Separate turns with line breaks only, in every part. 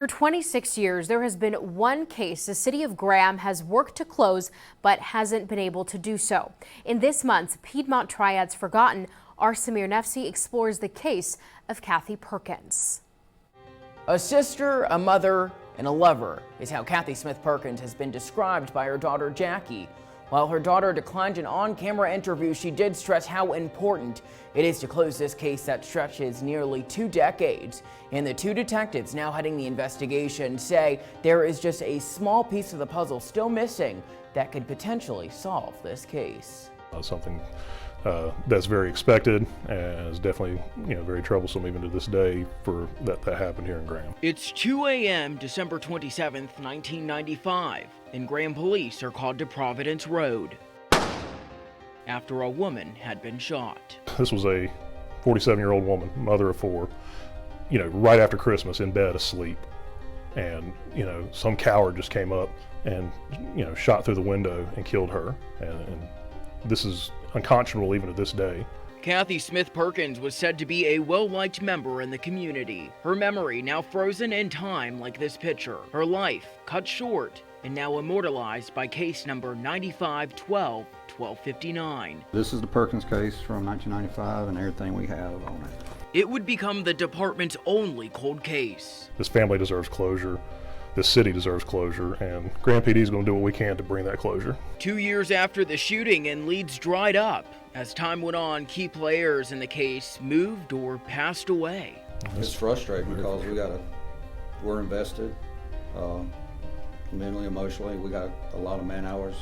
For 26 years, there has been one case the city of Graham has worked to close but hasn't been able to do so. In this month's Piedmont Triads Forgotten, our Samir Nefsi explores the case of Kathy Perkins.
A sister, a mother, and a lover is how Kathy Smith Perkins has been described by her daughter Jackie. While her daughter declined an on-camera interview, she did stress how important it is to close this case that stretches nearly 2 decades. And the 2 detectives now heading the investigation say there is just a small piece of the puzzle still missing that could potentially solve this case.
Something that's very expected and is definitely very troublesome even to this day for that happened here in Graham.
It's 2 a.m. December 27th, 1995, and Graham police are called to Providence Road after a woman had been shot.
This was a 47-year-old woman, mother of 4, right after Christmas in bed asleep. And, some coward just came up and, shot through the window and killed her. And this is unconscionable even to this day.
Kathy Smith Perkins was said to be a well-liked member in the community. Her memory now frozen in time like this picture. Her life cut short and now immortalized by case number 95-12-1259.
This is the Perkins case from 1995 and everything we have on it.
It would become the department's only cold case.
This family deserves closure. This city deserves closure, and Graham PD is going to do what we can to bring that closure.
2 years after the shooting and leads dried up. As time went on, key players in the case moved or passed away.
It's frustrating because we're invested mentally, emotionally. We got a lot of man hours.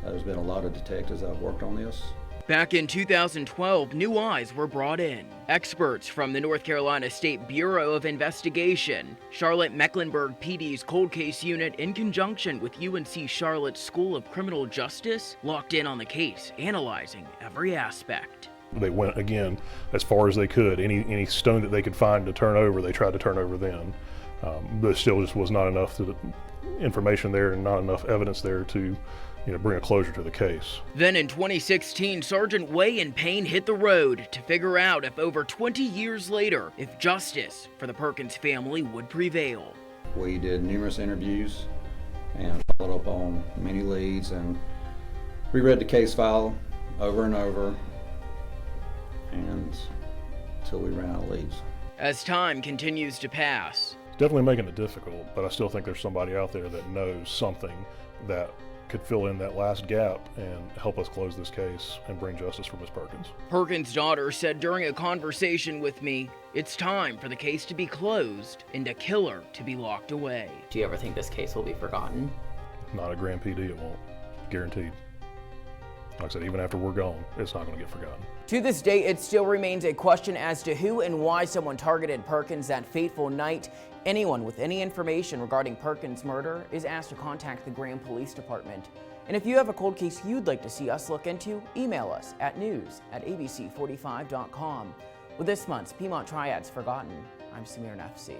There's been a lot of detectives that have worked on this.
Back in 2012, new eyes were brought in. Experts from the North Carolina State Bureau of Investigation, Charlotte Mecklenburg PD's cold case unit, in conjunction with UNC Charlotte School of Criminal Justice, locked in on the case, analyzing every aspect.
They went, again, as far as they could. Any stone that they could find to turn over, they tried to turn over then. But still just was not enough information there and not enough evidence there to bring a closure to the case.
Then in 2016, Sergeant Wayne Payne hit the road to figure out if over 20 years later, if justice for the Perkins family would prevail.
We did numerous interviews and followed up on many leads and reread the case file over and over and until we ran out of leads.
As time continues to pass,
It's definitely making it difficult, but I still think there's somebody out there that knows something that could fill in that last gap and help us close this case and bring justice for Ms. Perkins.
Perkins' daughter said during a conversation with me, it's time for the case to be closed and a killer to be locked away.
Do you ever think this case will be forgotten?
Not at Graham PD, it won't. Guaranteed. Like I said, even after we're gone, it's not going to get forgotten.
To this day, it still remains a question as to who and why someone targeted Perkins that fateful night. Anyone with any information regarding Perkins' murder is asked to contact the Graham Police Department. And if you have a cold case you'd like to see us look into, email us at news@abc45.com. With this month's Piedmont Triads Forgotten, I'm Samir Nefsi.